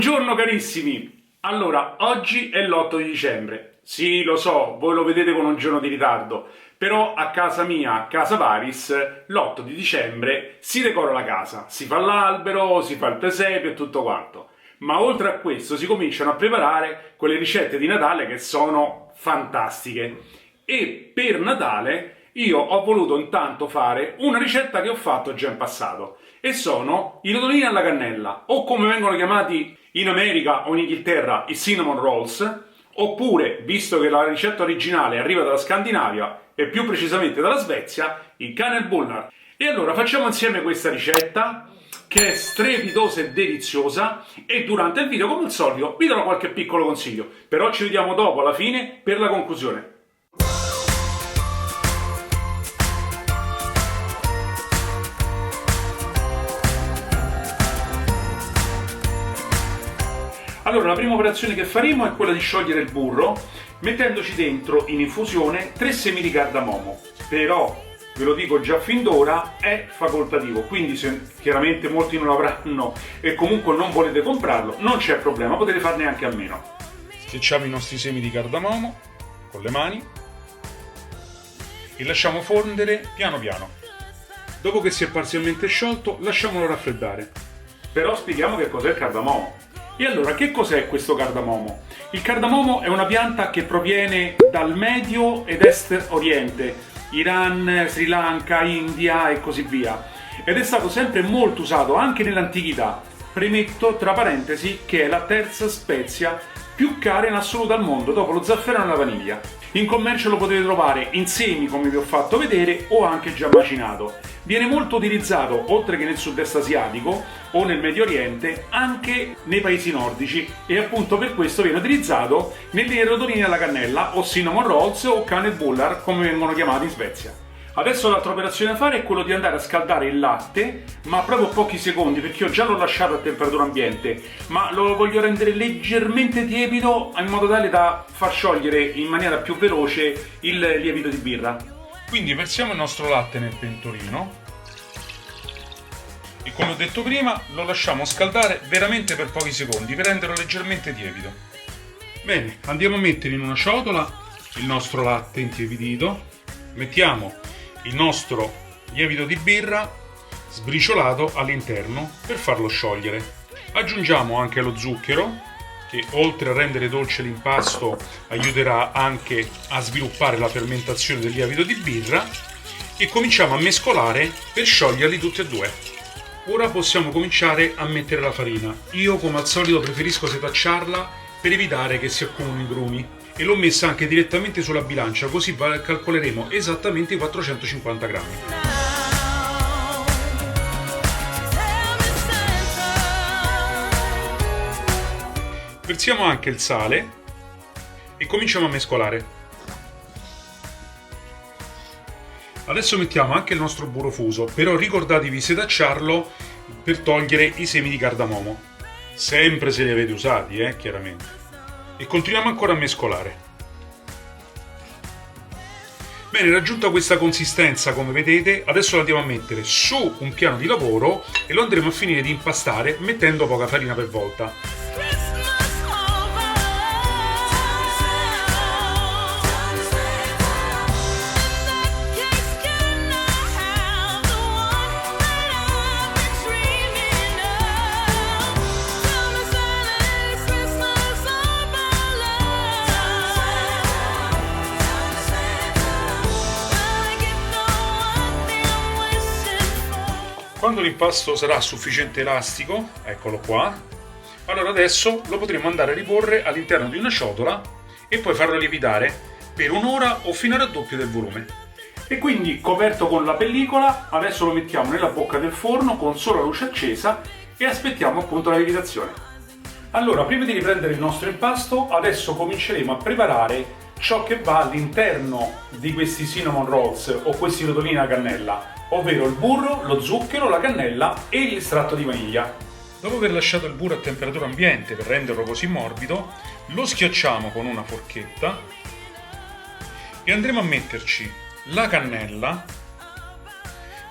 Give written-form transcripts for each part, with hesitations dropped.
Buongiorno carissimi! Allora, oggi è l'8 di dicembre. Sì, lo so, voi lo vedete con un giorno di ritardo, però a casa mia, a casa Paris, l'8 di dicembre si decora la casa, si fa l'albero, si fa il presepio e tutto quanto. Ma oltre a questo si cominciano a preparare quelle ricette di Natale che sono fantastiche. E per Natale io ho voluto intanto fare una ricetta che ho fatto già in passato e sono i rotolini alla cannella, o come vengono chiamati in America o in Inghilterra i cinnamon rolls, oppure, visto che la ricetta originale arriva dalla Scandinavia e più precisamente dalla Svezia, il kanelbullar. E allora facciamo insieme questa ricetta che è strepitosa e deliziosa, e durante il video come al solito vi darò qualche piccolo consiglio, però ci vediamo dopo alla fine per la conclusione. Allora, la prima operazione che faremo è quella di sciogliere il burro mettendoci dentro in infusione 3 semi di cardamomo, però ve lo dico già fin d'ora, è facoltativo, quindi se chiaramente molti non lo avranno e comunque non volete comprarlo, non c'è problema, potete farne anche a meno. Schiacciamo i nostri semi di cardamomo con le mani e lasciamo fondere piano piano. Dopo che si è parzialmente sciolto, lasciamolo raffreddare. Però spieghiamo che cos'è il cardamomo. E allora, che cos'è questo cardamomo? Il cardamomo è una pianta che proviene dal Medio ed Est Oriente, Iran, Sri Lanka, India e così via, ed è stato sempre molto usato anche nell'antichità. Premetto tra parentesi che è la terza spezia più cara in assoluto al mondo dopo lo zafferano e la vaniglia. In commercio lo potete trovare in semi, come vi ho fatto vedere, o anche già macinato. Viene molto utilizzato, oltre che nel sud-est asiatico o nel Medio Oriente, anche nei paesi nordici, e appunto per questo viene utilizzato nelle rotolini alla cannella o cinnamon rolls o kanelbullar, come vengono chiamati in Svezia. Adesso l'altra operazione da fare è quello di andare a scaldare il latte, ma proprio pochi secondi, perché io già l'ho lasciato a temperatura ambiente, ma lo voglio rendere leggermente tiepido in modo tale da far sciogliere in maniera più veloce il lievito di birra. Quindi versiamo il nostro latte nel pentolino e, come ho detto prima, lo lasciamo scaldare veramente per pochi secondi per renderlo leggermente tiepido. Bene, andiamo a mettere in una ciotola il nostro latte intiepidito, mettiamo il nostro lievito di birra sbriciolato all'interno per farlo sciogliere. Aggiungiamo anche lo zucchero, che oltre a rendere dolce l'impasto aiuterà anche a sviluppare la fermentazione del lievito di birra, e cominciamo a mescolare per scioglierli tutti e due. Ora possiamo cominciare a mettere la farina. Io, come al solito, preferisco setacciarla per evitare che si accumulino i grumi, e l'ho messa anche direttamente sulla bilancia, così calcoleremo esattamente i 450 grammi. Versiamo anche il sale e cominciamo a mescolare. Adesso mettiamo anche il nostro burro fuso, però ricordatevi di setacciarlo per togliere i semi di cardamomo, sempre se li avete usati, chiaramente. E continuiamo ancora a mescolare. Bene, raggiunta questa consistenza, come vedete, adesso lo andiamo a mettere su un piano di lavoro e lo andremo a finire di impastare mettendo poca farina per volta. Quando l'impasto sarà sufficiente elastico, eccolo qua, allora adesso lo potremo andare a riporre all'interno di una ciotola e poi farlo lievitare per un'ora o fino al raddoppio del volume. E quindi, coperto con la pellicola, adesso lo mettiamo nella bocca del forno con solo la luce accesa e aspettiamo appunto la lievitazione. Allora, prima di riprendere il nostro impasto, adesso cominceremo a preparare ciò che va all'interno di questi cinnamon rolls o questi rotolini alla cannella, ovvero il burro, lo zucchero, la cannella e l'estratto di vaniglia. Dopo aver lasciato il burro a temperatura ambiente per renderlo così morbido, lo schiacciamo con una forchetta e andremo a metterci la cannella.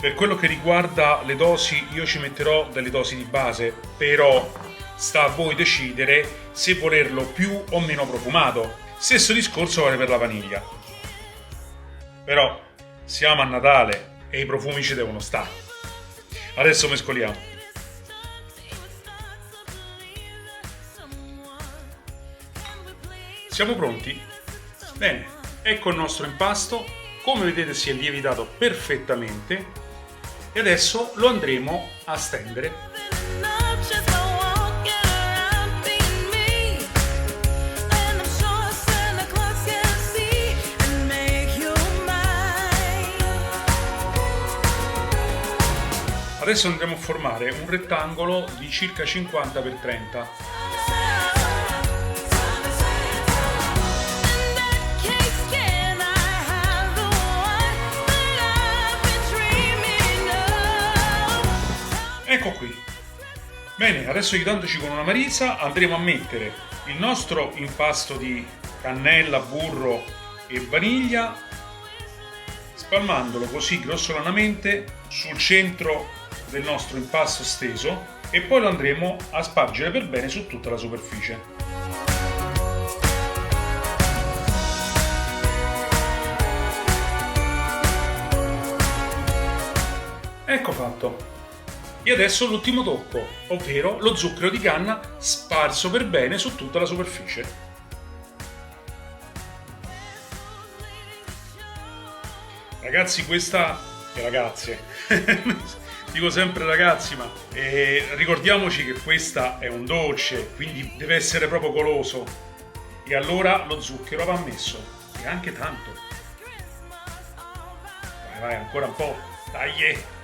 Per quello che riguarda le dosi, io ci metterò delle dosi di base, però sta a voi decidere se volerlo più o meno profumato. Stesso discorso vale per la vaniglia. Però siamo a Natale e i profumi ci devono stare. Adesso mescoliamo. Siamo pronti? Bene, ecco il nostro impasto. Come vedete si è lievitato perfettamente e adesso lo andremo a stendere. Adesso andremo a formare un rettangolo di circa 50 x 30. Ecco qui. Bene, adesso aiutandoci con una marisa andremo a mettere il nostro impasto di cannella, burro e vaniglia, spalmandolo così grossolanamente sul centro del nostro impasto steso e poi lo andremo a spargere per bene su tutta la superficie. Ecco fatto. E adesso l'ultimo tocco, ovvero lo zucchero di canna sparso per bene su tutta la superficie. Ragazzi, questa e ragazze dico sempre ragazzi, ma ricordiamoci che questa è un dolce, quindi deve essere proprio goloso, e allora lo zucchero va messo, e anche tanto. Vai, ancora un po', dai!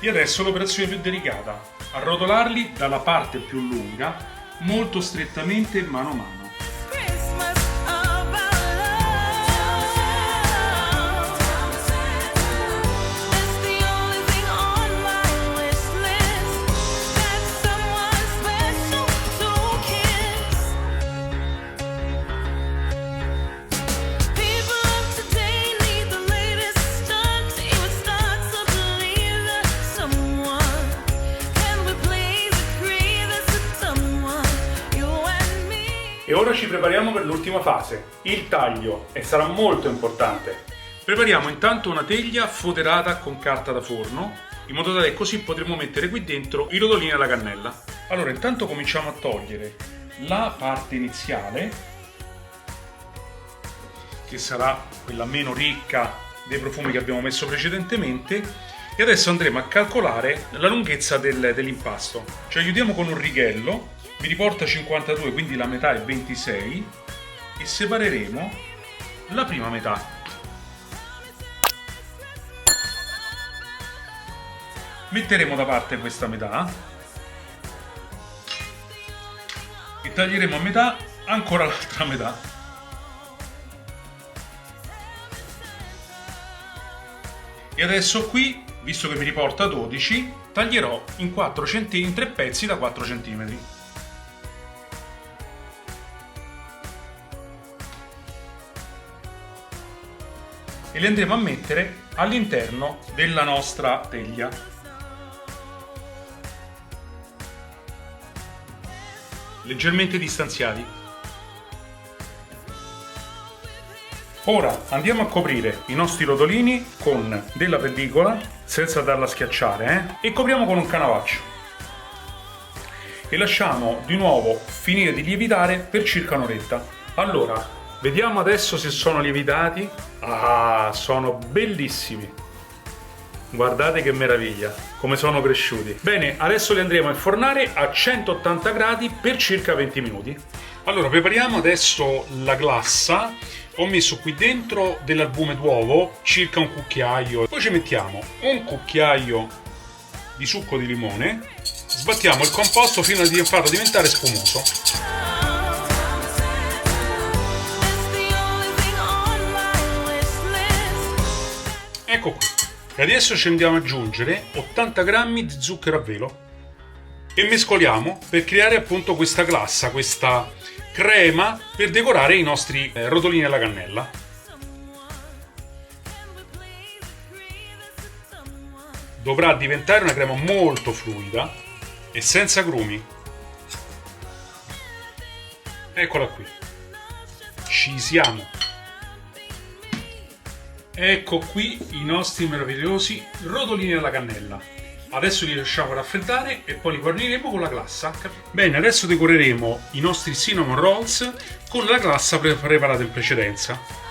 E adesso l'operazione più delicata, arrotolarli dalla parte più lunga molto strettamente mano a mano. E ora ci prepariamo per l'ultima fase, il taglio, e sarà molto importante. Prepariamo intanto una teglia foderata con carta da forno, in modo tale che così potremo mettere qui dentro i rotolini alla cannella. Allora, intanto cominciamo a togliere la parte iniziale, che sarà quella meno ricca dei profumi che abbiamo messo precedentemente, e adesso andremo a calcolare la lunghezza dell'impasto. Ci aiutiamo con un righello. Mi riporta 52, quindi la metà è 26, e separeremo la prima metà. Metteremo da parte questa metà e taglieremo a metà ancora l'altra metà. E adesso qui, visto che mi riporta 12, taglierò in 3 pezzi da 4 cm. E li andremo a mettere all'interno della nostra teglia. Leggermente distanziati. Ora andiamo a coprire i nostri rotolini con della pellicola, senza darla a schiacciare, e copriamo con un canavaccio. E lasciamo di nuovo finire di lievitare per circa un'oretta. Allora, vediamo adesso se sono lievitati. Ah, sono bellissimi! Guardate che meraviglia, come sono cresciuti. Bene, adesso li andremo a infornare a 180 gradi per circa 20 minuti. Allora, prepariamo adesso la glassa. Ho messo qui dentro dell'albume d'uovo, circa un cucchiaio. Poi ci mettiamo un cucchiaio di succo di limone. Sbattiamo il composto fino a farlo diventare spumoso. Ecco qui. E adesso ci andiamo ad aggiungere 80 g di zucchero a velo e mescoliamo per creare appunto questa glassa, questa crema per decorare i nostri rotolini alla cannella. dovrà diventare una crema molto fluida e senza grumi. Eccola qui, ci siamo. Ecco qui i nostri meravigliosi rotolini alla cannella. Adesso li lasciamo raffreddare e poi li guarniremo con la glassa. Bene, adesso decoreremo i nostri cinnamon rolls con la glassa preparata in precedenza.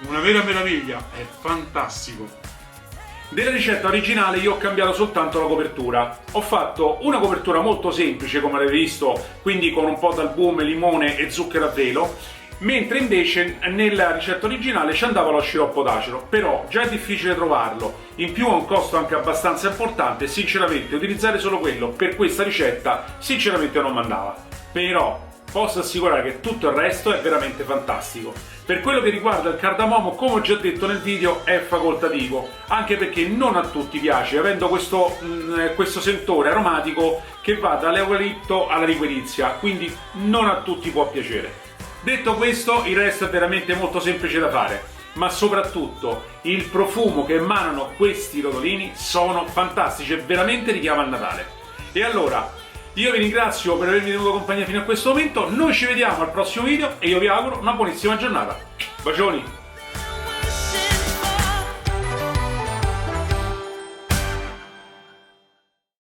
Una vera meraviglia, è fantastico. Della ricetta originale io ho cambiato soltanto la copertura. Ho fatto una copertura molto semplice, come avete visto, quindi con un po' d'albume, limone e zucchero a velo, mentre invece nella ricetta originale ci andava lo sciroppo d'acero. Però già è difficile trovarlo, in più ha un costo anche abbastanza importante e sinceramente utilizzare solo quello per questa ricetta sinceramente non mandava. Però posso assicurare che tutto il resto è veramente fantastico. Per quello che riguarda il cardamomo, come ho già detto nel video, è facoltativo, anche perché non a tutti piace, avendo questo sentore aromatico che va dall'eucalipto alla liquirizia, quindi non a tutti può piacere. Detto questo, il resto è veramente molto semplice da fare, ma soprattutto il profumo che emanano questi rotolini sono fantastici e veramente richiama il Natale. E allora, io vi ringrazio per avermi tenuto compagnia fino a questo momento, noi ci vediamo al prossimo video e io vi auguro una buonissima giornata. Bacioni!